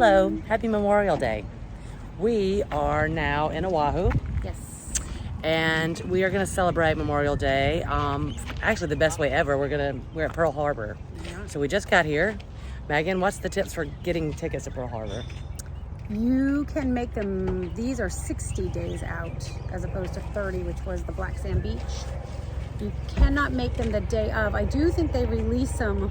Hello, happy Memorial Day. We are now in Oahu. Yes. And we are going to celebrate Memorial Day. Actually, the best way ever. We're at Pearl Harbor. Yeah. So we just got here. Megan, what's the tips for getting tickets to Pearl Harbor? You can make them, these are 60 days out as opposed to 30, which was the Black Sand Beach. You cannot make them the day of. I do think they release them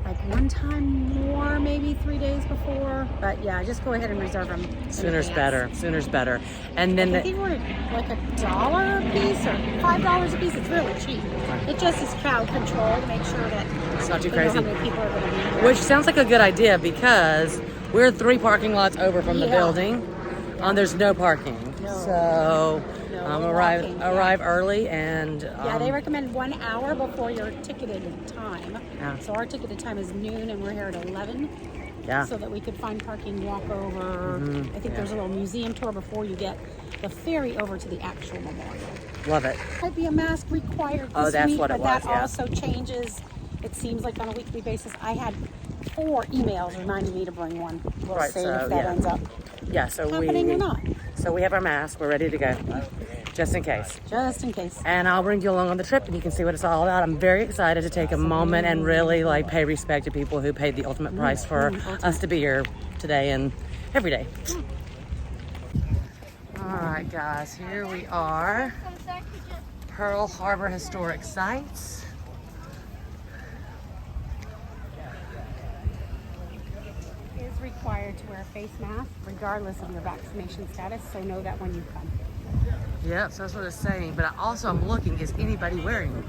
like one time more, maybe 3 days before. But yeah, just go ahead and reserve them. Sooner's better. Sooner's better. And then I think they were like $1 a piece or $5 a piece. It's really cheap. It just is crowd control to make sure that it's not too they know crazy. how many people are going to be here. Which sounds like a good idea because we're 3 parking lots over from the Yeah. building. There's no parking. No. So walking, arrive early and yeah, they recommend 1 hour before your ticketed time. Yeah. So our ticketed time is noon and we're here at 11. Yeah. So that we could find parking, walk over. Mm-hmm. I think there's a little museum tour before you get the ferry over to the actual memorial. Love it. Might be a mask required Oh, this that's week, what it but that was, yeah. also changes. It seems like on a weekly basis. I had 4 emails reminding me to bring one. We'll Right, see so, if that yeah. ends up Yeah, so happening or not. So we have our mask. We're ready to go, just in case. Just in case. And I'll bring you along on the trip, and you can see what it's all about. I'm very excited to take a moment and really pay respect to people who paid the ultimate price for us to be here today and every day. All right, guys, here we are. Pearl Harbor Historic Sites. It is required to wear a face mask regardless of your vaccination status, so know that when you come. Yep, so that's what it's saying. But I'm looking, is anybody wearing them?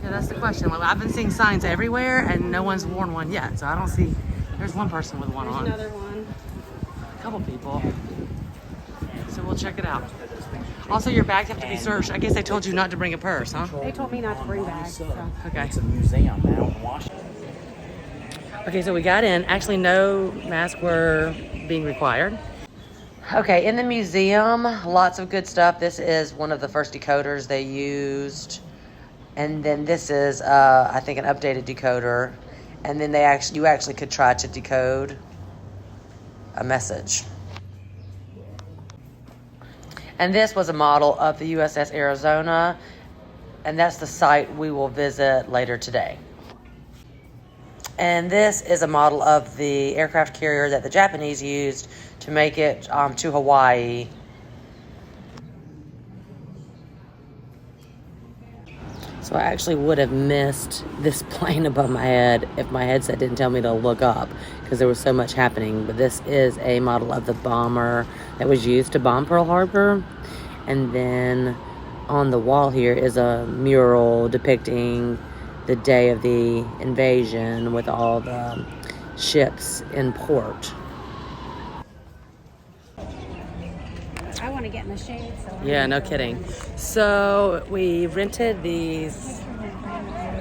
Yeah, that's the question. Well, I've been seeing signs everywhere and no one's worn one yet. So I don't see, there's one person with one There's on. another one. A couple people. So we'll check it out. Also, your bags have to be searched. I guess they told you not to bring a purse, huh? They told me not to bring bags. So. Okay. It's a museum now in Washington. Okay, so we got in. Actually, no masks were being required. Okay, in the museum, lots of good stuff. This is one of the first decoders they used. And then this is, I think, an updated decoder. And then you actually could try to decode a message. And this was a model of the USS Arizona. And that's the site we will visit later today. And this is a model of the aircraft carrier that the Japanese used to make it to Hawaii. So I actually would have missed this plane above my head if my headset didn't tell me to look up because there was so much happening. But this is a model of the bomber that was used to bomb Pearl Harbor. And then on the wall here is a mural depicting the day of the invasion with all the ships in port. I want to get in the shade. So Yeah, no kidding. So we rented these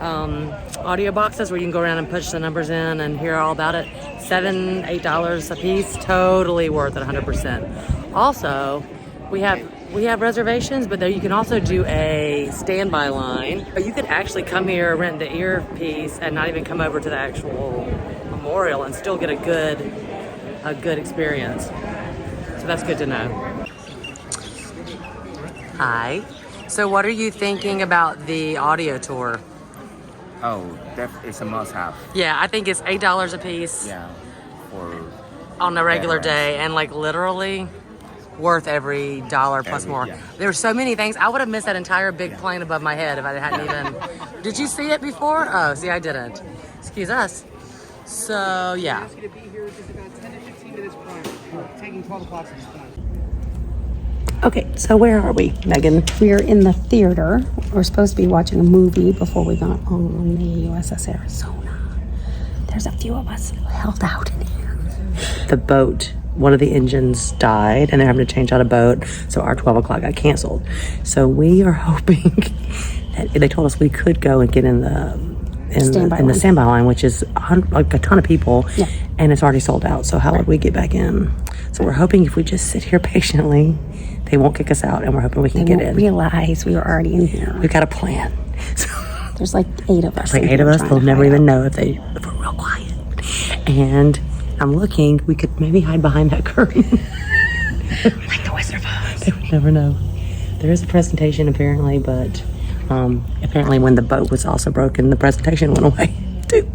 audio boxes where you can go around and push the numbers in and hear all about it. $7, $8 a piece. Totally worth it, 100%. Also, we have reservations, but there you can also do a standby line. But you could actually come here, rent the earpiece, and not even come over to the actual memorial and still get a good experience. So that's good to know. Hi. So what are you thinking about the audio tour? Oh, it's a must-have. Yeah, I think it's $8 a piece. Yeah, for on a regular veterans. day, and literally worth every dollar plus more. Yeah. There were so many things. I would have missed that entire big plane above my head if I hadn't even. Did you see it before? Oh, see, I didn't. Excuse us. So yeah. Ask you to be here just about 10 to 15 minutes prior. Taking 12 o'clock at this point. Okay, so where are we, Megan? We are in the theater. We're supposed to be watching a movie before we got on the USS Arizona. There's a few of us held out in here. The boat, one of the engines died, and they're having to change out a boat, so our 12 o'clock got canceled. So we are hoping that they told us we could go and get in the standby line, which is like a ton of people, and it's already sold out. So how would we get back in? So we're hoping if we just sit here patiently, they won't kick us out, and we're hoping we can get in. Realize we were already in here. We've got a plan. So There's like 8 of us. Like in 8 of here us. trying They'll to never hide even out. know if we're real quiet. And I'm looking. We could maybe hide behind that curtain. Like the Wizard of Oz. They would never know. There is a presentation apparently, but apparently when the boat was also broken, the presentation went away too.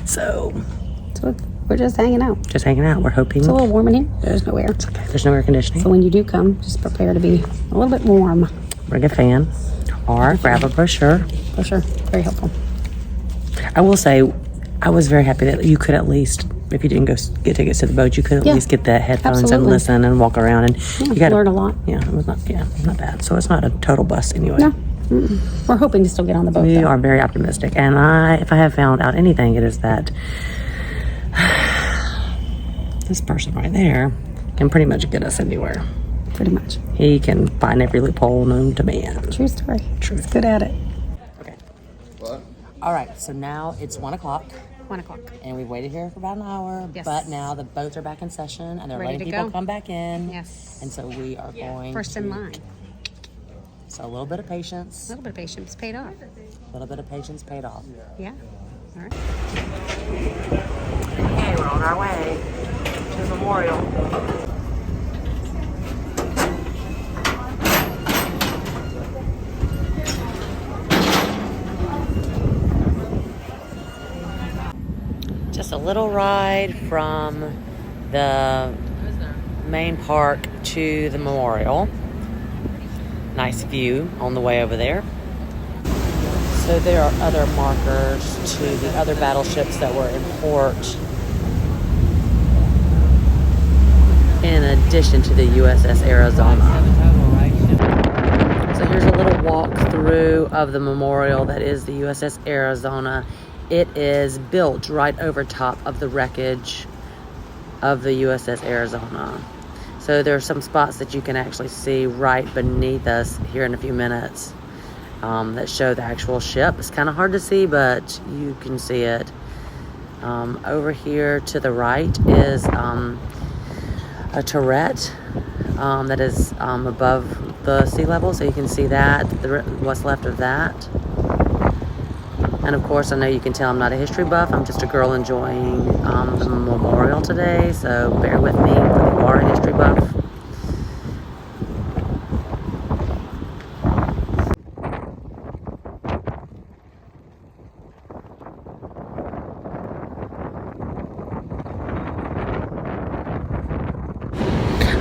So We're just hanging out. just hanging out. We're hoping. It's a little warm in here. There's no air. Okay, there's no air conditioning. So when you do come, just prepare to be a little bit warm. Bring a fan or grab a brochure. For sure. Very helpful. I will say, I was very happy that you could at least, if you didn't go get tickets to the boat, you could at Yeah, least get the headphones and absolutely. listen and walk around, and you got learn a lot. Yeah, it was not bad. So it's not a total bust anyway. No. We're hoping to still get on the boat, We though. are very optimistic, and if I have found out anything, it is that this person right there can pretty much get us anywhere. Pretty much. He can find every loophole known to man. True story. He's good at it. Okay. All right, so now it's 1 o'clock. 1 o'clock. And we've waited here for about an hour, Yes. but now the boats are back in session and they're Ready letting to people go. come back in. Yes. And so we are going First in to- line. So a little bit of A patience, little bit of patience paid off. a little bit of patience paid off. Yeah. All right. Okay, we're on our way to the memorial. Just a little ride from the main park to the memorial. Nice view on the way over there. So there are other markers to the other battleships that were in port in addition to the USS Arizona. So here's a little walkthrough of the memorial that is the USS Arizona. It is built right over top of the wreckage of the USS Arizona. So there are some spots that you can actually see right beneath us here in a few minutes that show the actual ship. It's kind of hard to see, but you can see it. Over here to the right is a turret that is above the sea level, so you can see that, what's left of that. And of course, I know you can tell I'm not a history buff. I'm just a girl enjoying the memorial today, so bear with me if you are a history buff.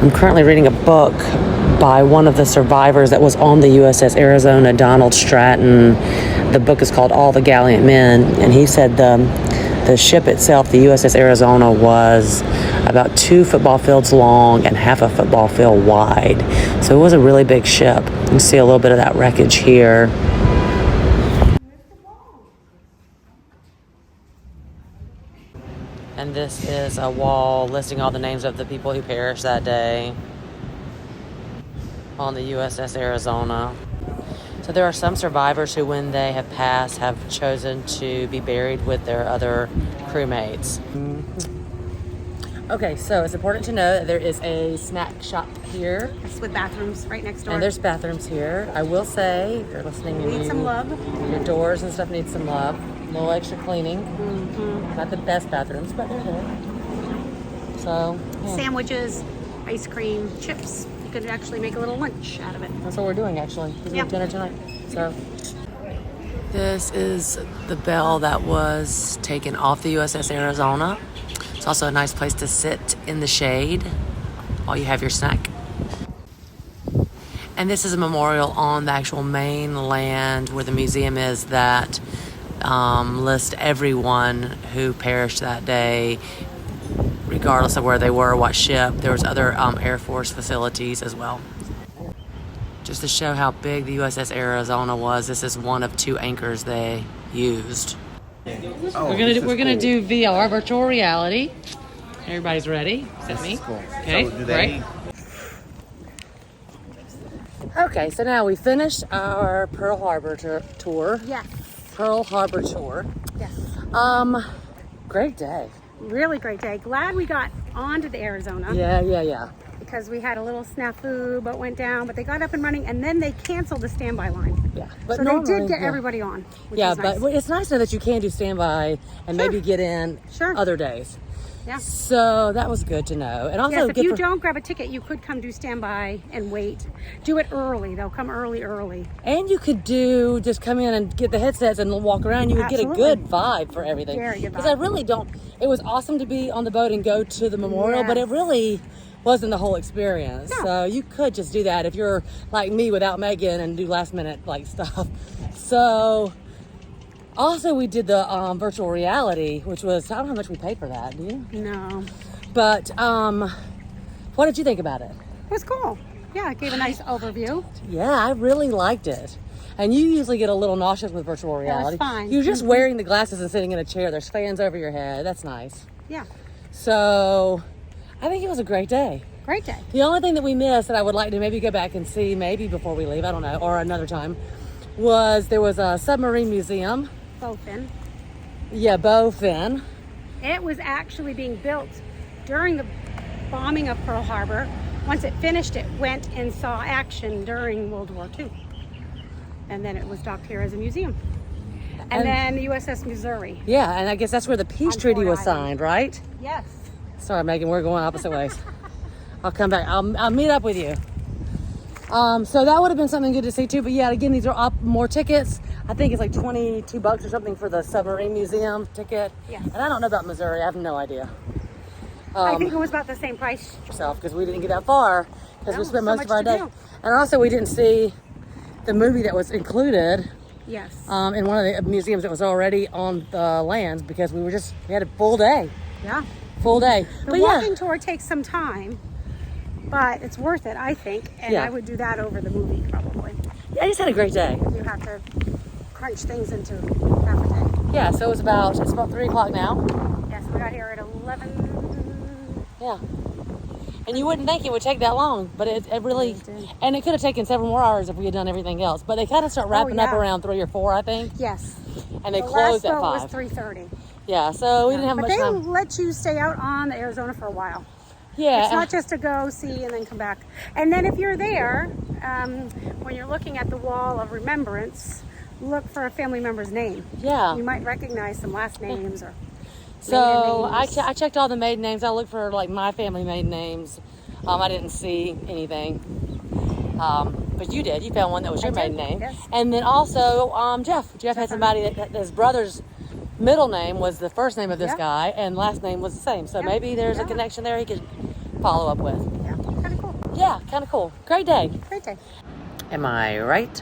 I'm currently reading a book by one of the survivors that was on the USS Arizona, Donald Stratton. The book is called All the Gallant Men, and he said the ship itself, the USS Arizona, was about 2 football fields long and half a football field wide. So it was a really big ship. You can see a little bit of that wreckage here. And this is a wall listing all the names of the people who perished that day on the USS Arizona. So there are some survivors who, when they have passed, have chosen to be buried with their other crewmates. Okay, so it's important to know that there is a snack shop here. It's with bathrooms right next door. And there's bathrooms here. I will say, if you're listening to Need some love. your doors and stuff need some love. A little extra cleaning. Not the best bathrooms, but they're there. So, yeah. Sandwiches, ice cream, chips. You could actually make a little lunch out of it. That's what we're doing, actually. We're doing Yeah. dinner tonight. So, this is the bell that was taken off the USS Arizona. It's also a nice place to sit in the shade while you have your snack. And this is a memorial on the actual main land where the museum is that lists everyone who perished that day, regardless of where they were, what ship. There was other Air Force facilities as well. Just to show how big the USS Arizona was, this is one of 2 anchors they used. Oh, We're gonna do VR, virtual reality. Everybody's ready? Except me. Cool. Okay, So do great. Okay, so now we finished our Pearl Harbor tour. Yes. Pearl Harbor tour. Yes. Great day. Really great day. Glad we got onto the Arizona. Yeah. Because we had a little snafu, but went down, but they got up and running, and then they canceled the standby line. Yeah, but So normally, they did get yeah. everybody on, which Yeah, is nice. but it's nice to know that you can do standby and maybe get in Sure. other days. Yeah. So that was good to know. And also Yes, if good you for, don't grab a ticket, you could come do standby and wait. Do it early, though. Come early. and you could do just come in and get the headsets and walk around. You would get a Absolutely. good vibe for everything. Very good Because I vibe. really don't. It was awesome to be on the boat and go to the memorial, but it Yes. really wasn't the whole experience. No. So you could just do that if you're like me without Megan and do last minute like stuff. So also we did the virtual reality, which was I don't know how much we paid for that. Do you? No. But what did you think about it? It was cool. Yeah, it gave a nice overview. Yeah, I really liked it. And you usually get a little nauseous with virtual reality. fine. You're just wearing the glasses and sitting in a chair. There's fans over your head. That's nice. Yeah. So I think it was a great day. Great day. The only thing that we missed that I would like to maybe go back and see, maybe before we leave, I don't know, or another time, was there was a submarine museum. Bowfin. Yeah, Bowfin. It was actually being built during the bombing of Pearl Harbor. Once it finished, it went and saw action during World War II. And then it was docked here as a museum. And then the USS Missouri. Yeah, and I guess that's where the peace On treaty Ford was Island. signed, right? Yes. Sorry, Megan, we're going opposite ways. I'll come back. I'll meet up with you. So that would have been something good to see too. But yeah, again, these are up more tickets. I think it's like $22 or something for the submarine museum ticket. Yes. And I don't know about Missouri. I have no idea. I think it was about the same price. Because we didn't get that far because No, we spent so most much of our to day. do. And also, we didn't see the movie that was included Yes. in one of the museums that was already on the lands because we had a full day. Yeah. Full day. The But walking tour takes some time, but it's worth it, I think. And Yeah. I would do that over the movie probably. yeah, I just had a great day. You have to crunch things into half a day. Yeah, so it's about 3 o'clock now. Yes, we got here at 11. Yeah. And you wouldn't think it would take that long, but it really, It did. and it could have taken several more hours if we had done everything else. But they kind of start wrapping up yeah. around 3 or 4, I think, Yes. and they The close last at boat 5. was 3:30. Yeah, so we didn't have But much they time. let you stay out on the Arizona for a while. Yeah, It's not just to go see and then come back. And then if you're there, when you're looking at the wall of remembrance, look for a family member's name. yeah. You might recognize some last names or So maiden names. I checked all the maiden names. I looked for like my family maiden names. I didn't see anything. But you did. You found one that was your I did, maiden name. yes. And then also Jeff. Jeff had somebody that his brother's middle name was the first name of this Yeah. guy, and last name was the same. So Yeah. maybe there's a Yeah. connection there he could follow up with. Yeah, kind of cool. Yeah, kind of cool. Great day. Great day. Am I right?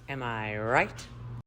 Am I right?